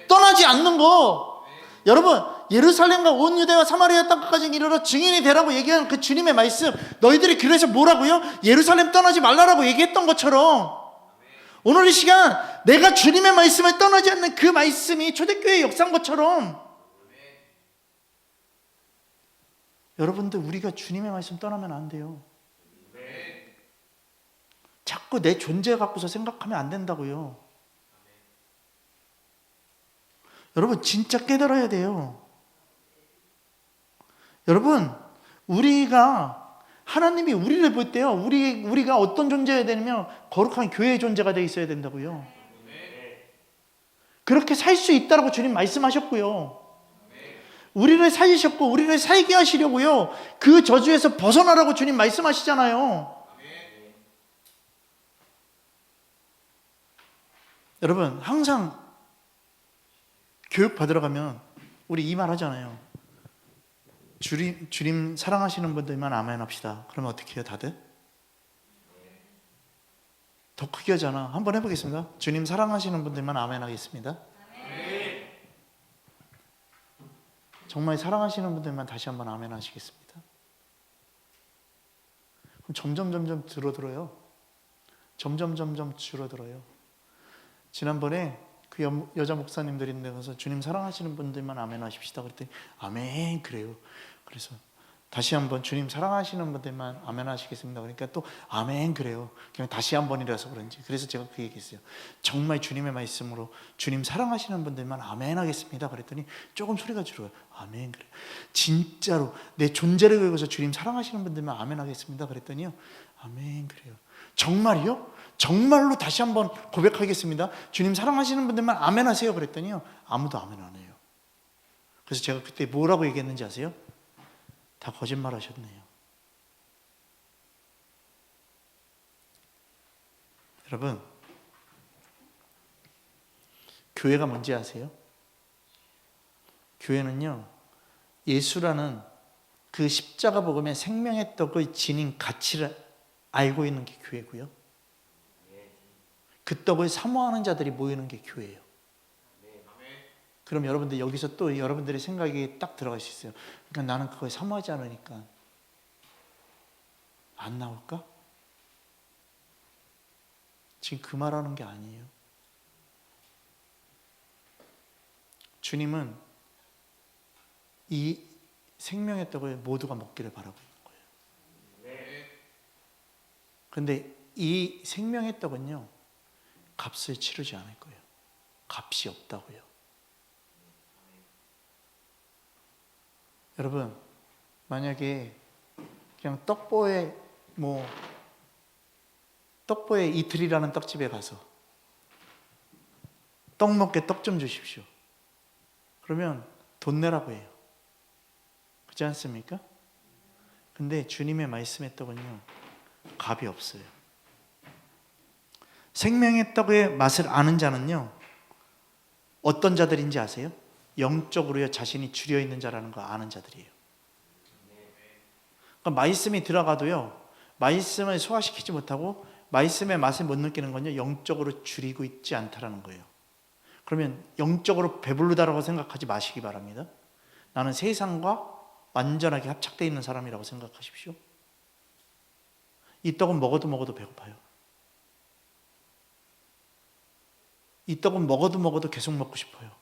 떠나지 않는 거. 여러분 예루살렘과 온 유대와 사마리아 땅까지 이르러 증인이 되라고 얘기하는 그 주님의 말씀, 너희들이 그래서 뭐라고요? 예루살렘 떠나지 말라라고 얘기했던 것처럼 오늘 이 시간 내가 주님의 말씀을 떠나지 않는 그 말씀이 초대교회의 역사인 것처럼, 여러분들 우리가 주님의 말씀 떠나면 안 돼요. 자꾸 내 존재 갖고서 생각하면 안 된다고요. 여러분 진짜 깨달아야 돼요. 여러분 우리가, 하나님이 우리를 볼 때요 우리가 어떤 존재여야 되냐면 거룩한 교회의 존재가 되어 있어야 된다고요. 그렇게 살 수 있다라고 주님 말씀하셨고요. 우리를 살리셨고 우리를 살게 하시려고요. 그 저주에서 벗어나라고 주님 말씀하시잖아요. 여러분, 항상 교육 받으러 가면 우리 이 말 하잖아요. 주님 사랑하시는 분들만 아멘 합시다. 그러면 어떻게 해요, 다들? 더 크게 하잖아. 한번 해보겠습니다. 주님 사랑하시는 분들만 아멘 하겠습니다. 정말 사랑하시는 분들만 다시 한번 아멘 하시겠습니다. 그럼 점점 줄어들어요. 점점 줄어들어요. 지난번에 그 여자 목사님들이 있는데 가서 주님 사랑하시는 분들만 아멘 하십시다 그랬더니 아멘 그래요. 그래서 다시 한번 주님 사랑하시는 분들만 아멘 하시겠습니다. 그러니까 또 아멘 그래요. 그냥 다시 한 번이라서 그런지. 그래서 제가 그 얘기했어요. 정말 주님의 말씀으로 주님 사랑하시는 분들만 아멘 하겠습니다. 그랬더니 조금 소리가 줄어요. 아멘 그래요. 진짜로 내 존재를 걸고서 주님 사랑하시는 분들만 아멘 하겠습니다. 그랬더니요. 아멘 그래요. 정말이요? 정말로 다시 한번 고백하겠습니다. 주님 사랑하시는 분들만 아멘 하세요. 그랬더니요. 아무도 아멘 안 해요. 그래서 제가 그때 뭐라고 얘기했는지 아세요? 다 거짓말 하셨네요. 여러분, 교회가 뭔지 아세요? 교회는요, 예수라는 그 십자가 복음의 생명의 떡의 지닌 가치를 알고 있는 게 교회고요. 그 떡을 사모하는 자들이 모이는 게 교회예요. 그럼 여러분들 여기서 또 여러분들의 생각이 딱 들어갈 수 있어요. 그러니까 나는 그걸 사모하지 않으니까 안 나올까? 지금 그 말하는 게 아니에요. 주님은 이 생명의 떡을 모두가 먹기를 바라고 있는 거예요. 그런데 이 생명의 떡은요, 값을 치르지 않을 거예요. 값이 없다고요. 여러분, 만약에 그냥 떡보에 이틀이라는 떡집에 가서 떡 먹게 떡 좀 주십시오. 그러면 돈 내라고 해요. 그렇지 않습니까? 근데 주님의 말씀의 떡은요, 값이 없어요. 생명의 떡의 맛을 아는 자는요, 어떤 자들인지 아세요? 영적으로요, 자신이 줄여 있는 자라는 거 아는 자들이에요. 그러니까 말씀이 들어가도요, 말씀을 소화시키지 못하고 말씀의 맛을 못 느끼는 건요, 영적으로 줄이고 있지 않다라는 거예요. 그러면 영적으로 배부르다라고 생각하지 마시기 바랍니다. 나는 세상과 완전하게 합착되어 있는 사람이라고 생각하십시오. 이 떡은 먹어도 배고파요. 이 떡은 먹어도 계속 먹고 싶어요.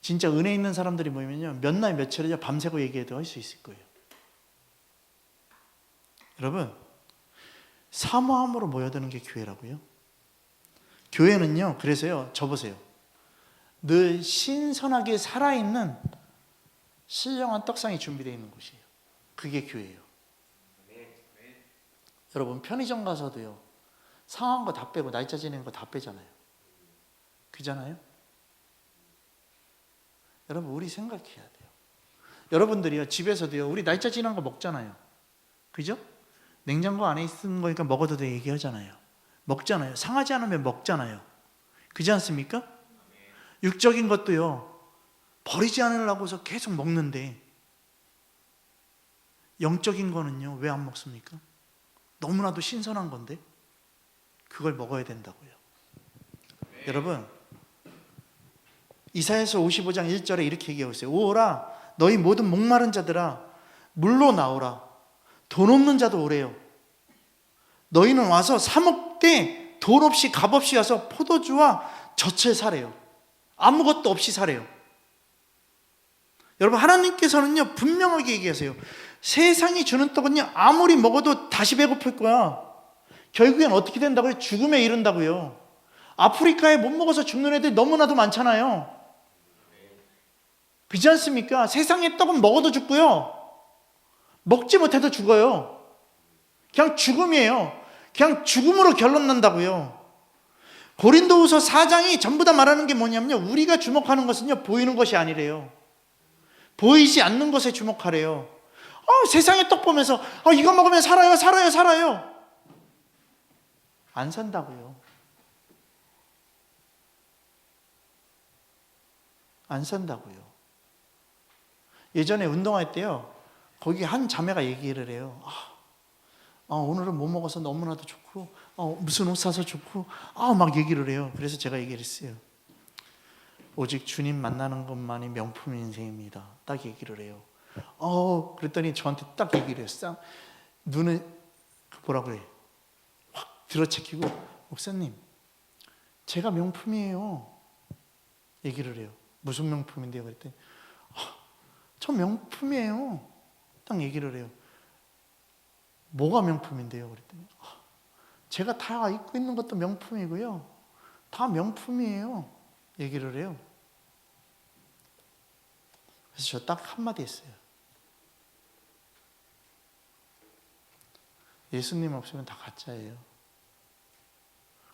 진짜 은혜 있는 사람들이 모이면요, 몇 날 며칠을 밤새고 얘기해도 할 수 있을 거예요. 여러분, 사모함으로 모여드는 게 교회라고요. 교회는요, 그래서요, 저 보세요. 늘 신선하게 살아있는 신령한 떡상이 준비되어 있는 곳이에요. 그게 교회예요. 여러분, 편의점 가서도요, 상한 거 다 빼고 날짜 지낸 거 다 빼잖아요. 그잖아요? 여러분, 우리 생각해야 돼요. 여러분들이요, 집에서도요, 우리 날짜 지난 거 먹잖아요. 그죠? 냉장고 안에 있는 거니까 먹어도 돼 얘기하잖아요. 먹잖아요. 상하지 않으면 먹잖아요. 그렇지 않습니까? 육적인 것도요, 버리지 않으려고서 계속 먹는데 영적인 거는요, 왜 안 먹습니까? 너무나도 신선한 건데 그걸 먹어야 된다고요. 여러분, 이사야서 55장 1절에 이렇게 얘기하고 있어요. 오라 너희 모든 목마른 자들아 물로 나오라. 돈 없는 자도 오래요. 너희는 와서 사 먹되 돈 없이 값 없이 와서 포도주와 젖을 사래요. 아무것도 없이 사래요. 여러분, 하나님께서는요, 분명하게 얘기하세요. 세상이 주는 떡은요, 아무리 먹어도 다시 배고플 거야. 결국엔 어떻게 된다고요? 죽음에 이른다고요. 아프리카에 못 먹어서 죽는 애들 너무나도 많잖아요. 그렇지 않습니까? 세상의 떡은 먹어도 죽고요, 먹지 못해도 죽어요. 그냥 죽음이에요. 그냥 죽음으로 결론 난다고요. 고린도후서 4장이 전부 다 말하는 게 뭐냐면요, 우리가 주목하는 것은요 보이는 것이 아니래요. 보이지 않는 것에 주목하래요. 세상의 떡 보면서 이거 먹으면 살아요. 안 산다고요. 안 산다고요. 예전에 운동할 때요, 거기 한 자매가 얘기를 해요. 오늘은 뭐 먹어서 너무나도 좋고, 무슨 옷 사서 좋고, 막 얘기를 해요. 그래서 제가 얘기를 했어요. 오직 주님 만나는 것만이 명품 인생입니다. 딱 얘기를 해요. 그랬더니 저한테 딱 얘기를 했어. 눈에 뭐라 그래? 확 들어채키고, 목사님, 제가 명품이에요. 얘기를 해요. 무슨 명품인데요? 그랬더니 저 명품이에요. 딱 얘기를 해요. 뭐가 명품인데요? 그랬더니 제가 다 입고 있는 것도 명품이고요. 다 명품이에요. 얘기를 해요. 그래서 저 딱 한마디 했어요. 예수님 없으면 다 가짜예요.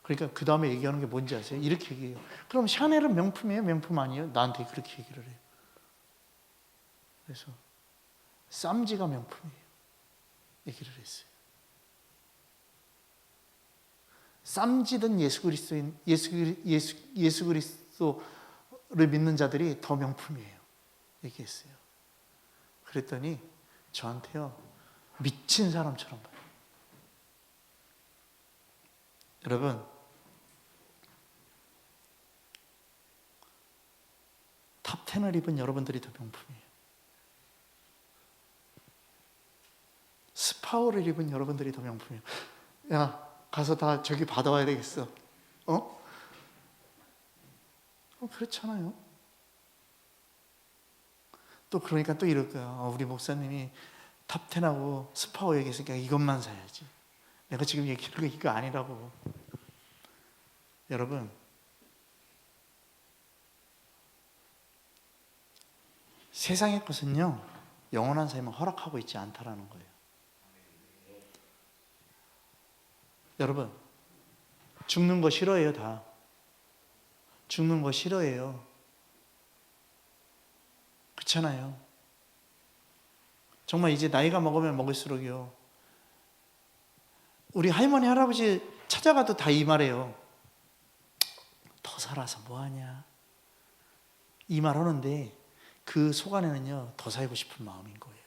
그러니까 그 다음에 얘기하는 게 뭔지 아세요? 이렇게 얘기해요. 그럼 샤넬은 명품이에요? 명품 아니에요? 나한테 그렇게 얘기를 해요. 그래서 쌈지가 명품이에요. 얘기를 했어요. 쌈지든 예수 그리스도를 믿는 자들이 더 명품이에요. 얘기했어요. 그랬더니 저한테요, 미친 사람처럼 봐요. 여러분, 탑10을 입은 여러분들이 더 명품이에요. 스파오를 입은 여러분들이 더 명품이에요. 야, 가서 다 저기 받아와야 되겠어. 그렇잖아요. 또 그러니까 또 이럴 거야. 우리 목사님이 탑10하고 스파오 얘기했으니까 이것만 사야지. 내가 지금 얘기하는 거 이거 아니라고. 여러분, 세상의 것은요, 영원한 삶을 허락하고 있지 않다라는 거예요. 여러분, 죽는 거 싫어해요, 다. 죽는 거 싫어해요. 그렇잖아요. 정말 이제 나이가 먹으면 먹을수록요, 우리 할머니, 할아버지 찾아가도 다 이 말해요. 더 살아서 뭐하냐. 이 말 하는데 그 속 안에는요, 더 살고 싶은 마음인 거예요.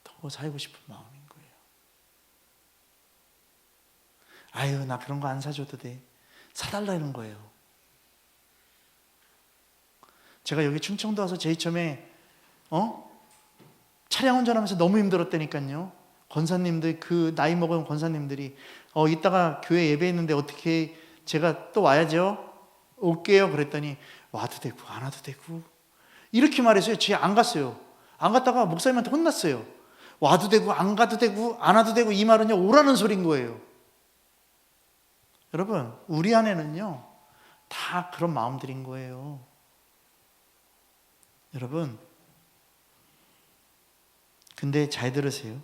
더 살고 싶은 마음인 거예요. 아유, 나 그런 거 안 사줘도 돼. 사달라는 거예요. 제가 여기 충청도 와서 제일 처음에 차량 운전하면서 너무 힘들었다니까요. 권사님들, 그 나이 먹은 권사님들이 이따가 교회 예배 있는데 어떻게 제가 또 와야죠? 올게요. 그랬더니 와도 되고 안 와도 되고 이렇게 말해서요, 제가 안 갔어요. 안 갔다가 목사님한테 혼났어요. 와도 되고 안 가도 되고 안 와도 되고, 이 말은요, 오라는 소리인 거예요. 여러분, 우리 안에는요 다 그런 마음들인 거예요. 여러분, 근데 잘 들으세요.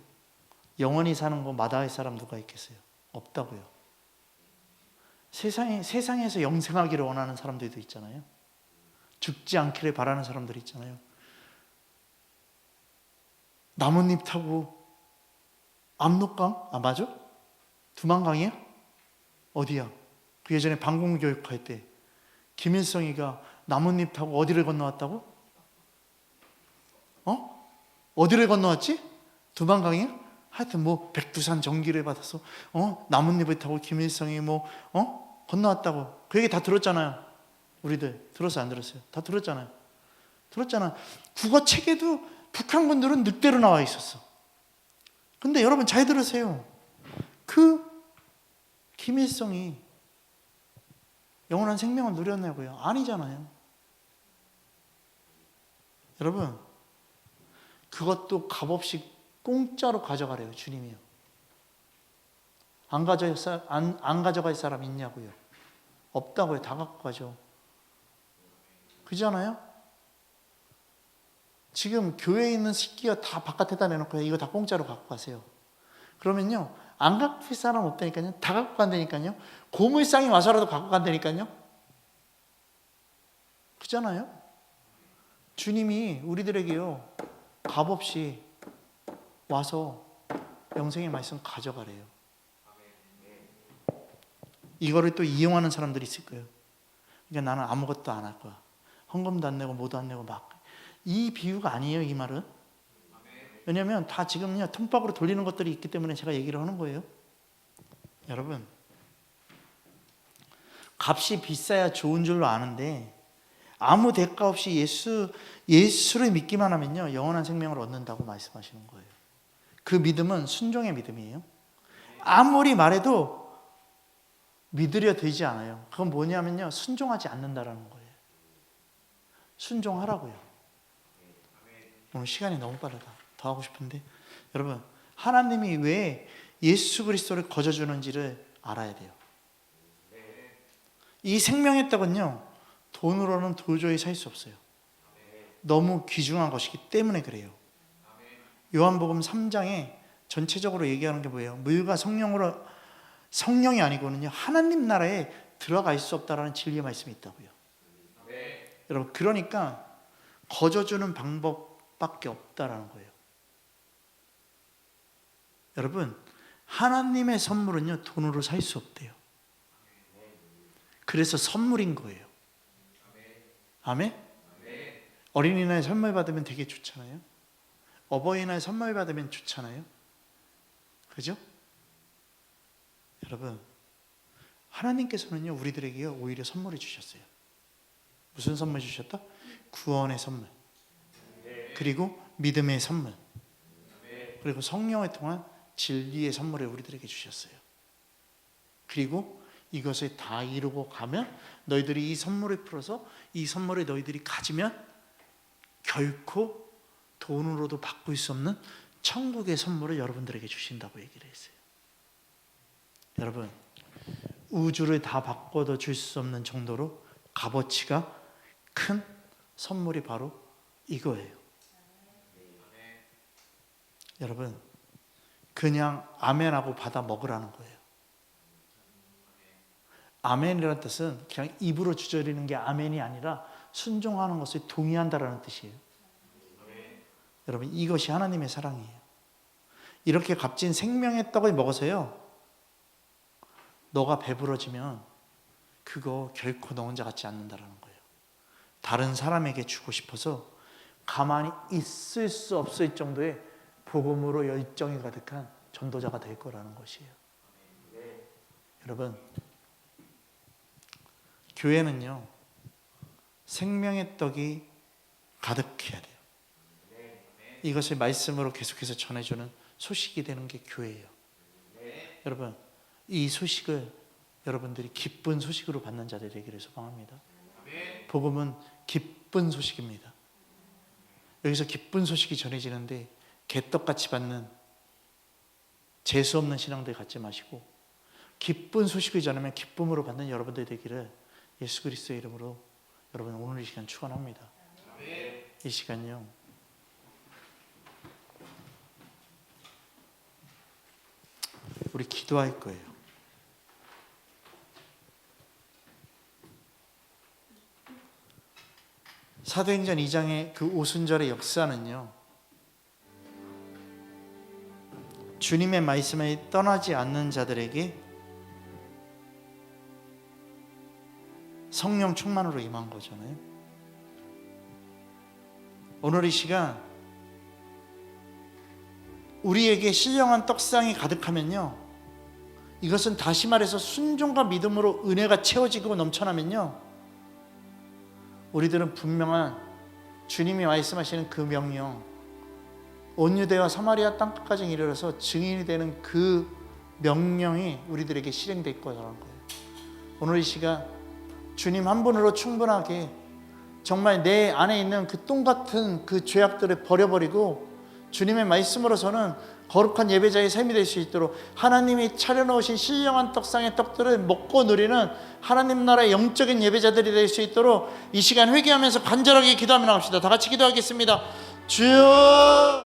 영원히 사는 거 마다할 사람 누가 있겠어요? 없다고요. 세상에서 영생하기를 원하는 사람들도 있잖아요. 죽지 않기를 바라는 사람들이 있잖아요. 나뭇잎 타고 압록강? 맞아? 두만강이야? 어디야? 그 예전에 방공교육할 때 김일성이가 나뭇잎 타고 어디를 건너왔다고? 어디를 건너왔지? 두만강이야? 하여튼 뭐 백두산 전기를 받아서 나뭇잎을 타고 김일성이 건너왔다고. 그 얘기 다 들었잖아요. 우리들 들었어요, 안 들었어요? 다 들었잖아요. 국어책에도 북한군들은 늑대로 나와 있었어. 근데 여러분 잘 들으세요. 그 김일성이 영원한 생명을 누렸냐고요? 아니잖아요. 여러분, 그것도 값없이 공짜로 가져가래요, 주님이요. 안 가져갈 사람 있냐고요? 없다고요. 다 갖고 가죠. 그잖아요? 지금 교회에 있는 식기가 다 바깥에다 내놓고 이거 다 공짜로 갖고 가세요. 그러면요, 안 갖고 갈 사람 없다니까요. 다 갖고 간다니까요. 고물상이 와서라도 갖고 간다니까요. 그잖아요. 주님이 우리들에게요, 값없이 와서 영생의 말씀 가져가래요. 이거를 또 이용하는 사람들이 있을 거예요. 그러니까 나는 아무것도 안 할 거야. 헌금도 안 내고 뭐도 안 내고 막. 이 비유가 아니에요, 이 말은. 왜냐하면 다 지금요 통박으로 돌리는 것들이 있기 때문에 제가 얘기를 하는 거예요. 여러분, 값이 비싸야 좋은 줄로 아는데 아무 대가 없이 예수를 믿기만 하면요 영원한 생명을 얻는다고 말씀하시는 거예요. 그 믿음은 순종의 믿음이에요. 아무리 말해도 믿으려 되지 않아요. 그건 뭐냐면요, 순종하지 않는다라는 거예요. 순종하라고요. 오늘 시간이 너무 빠르다. 더 하고 싶은데, 여러분, 하나님이 왜 예수 그리스도를 거저주는지를 알아야 돼요. 이 생명의 떡은요 돈으로는 도저히 살 수 없어요. 너무 귀중한 것이기 때문에 그래요. 요한복음 3장에 전체적으로 얘기하는 게 뭐예요? 물과 성령이 아니고는요 하나님 나라에 들어갈 수 없다라는 진리의 말씀이 있다고요. 여러분, 그러니까 거저주는 방법밖에 없다라는 거예요. 여러분, 하나님의 선물은요 돈으로 살 수 없대요. 그래서 선물인 거예요. 아멘? 어린이날 선물 받으면 되게 좋잖아요. 어버이날 선물 받으면 좋잖아요. 그죠? 여러분, 하나님께서는요 우리들에게요 오히려 선물을 주셨어요. 무슨 선물 주셨다? 구원의 선물, 그리고 믿음의 선물, 그리고 성령을 통한 진리의 선물을 우리들에게 주셨어요. 그리고 이것을 다 이루고 가면 너희들이 이 선물을 풀어서 이 선물을 너희들이 가지면 결코 돈으로도 바꿀 수 없는 천국의 선물을 여러분들에게 주신다고 얘기를 했어요. 여러분, 우주를 다 바꿔도 줄 수 없는 정도로 값어치가 큰 선물이 바로 이거예요. 여러분, 그냥 아멘하고 받아 먹으라는 거예요. 아멘이라는 뜻은 그냥 입으로 주저리는 게 아멘이 아니라 순종하는 것을 동의한다라는 뜻이에요. 여러분, 이것이 하나님의 사랑이에요. 이렇게 값진 생명의 떡을 먹어서요 너가 배부러지면 그거 결코 너 혼자 갖지 않는다라는 거예요. 다른 사람에게 주고 싶어서 가만히 있을 수 없을 정도의 복음으로 열정이 가득한 전도자가 될 거라는 것이에요. 여러분, 교회는요 생명의 떡이 가득해야 돼요. 이것을 말씀으로 계속해서 전해주는 소식이 되는 게 교회예요. 여러분, 이 소식을 여러분들이 기쁜 소식으로 받는 자들 되기를 소망합니다. 복음은 기쁜 소식입니다. 여기서 기쁜 소식이 전해지는데 개떡같이 받는 재수없는 신앙들 갖지 마시고 기쁜 소식을 전하면 기쁨으로 받는 여러분들 되기를 예수 그리스도의 이름으로 여러분 오늘 이 시간 축원합니다. 이 시간요 우리 기도할 거예요. 사도행전 2장의 그 오순절의 역사는요 주님의 말씀을 떠나지 않는 자들에게 성령 충만으로 임한 거잖아요. 오늘 이 시간 우리에게 신령한 떡상이 가득하면요 이것은 다시 말해서 순종과 믿음으로 은혜가 채워지고 넘쳐나면요 우리들은 분명한 주님이 말씀하시는 그 명령, 온 유대와 사마리아 땅끝까지 이르러서 증인이 되는 그 명령이 우리들에게 실행될 거라는 거예요. 오늘 이 시간 주님 한 분으로 충분하게 정말 내 안에 있는 그 똥 같은 그 죄악들을 버려버리고 주님의 말씀으로서는 거룩한 예배자의 삶이 될 수 있도록 하나님이 차려놓으신 신령한 떡상의 떡들을 먹고 누리는 하나님 나라의 영적인 예배자들이 될 수 있도록 이 시간 회개하면서 간절하게 기도하며 나갑시다. 다 같이 기도하겠습니다. 주여.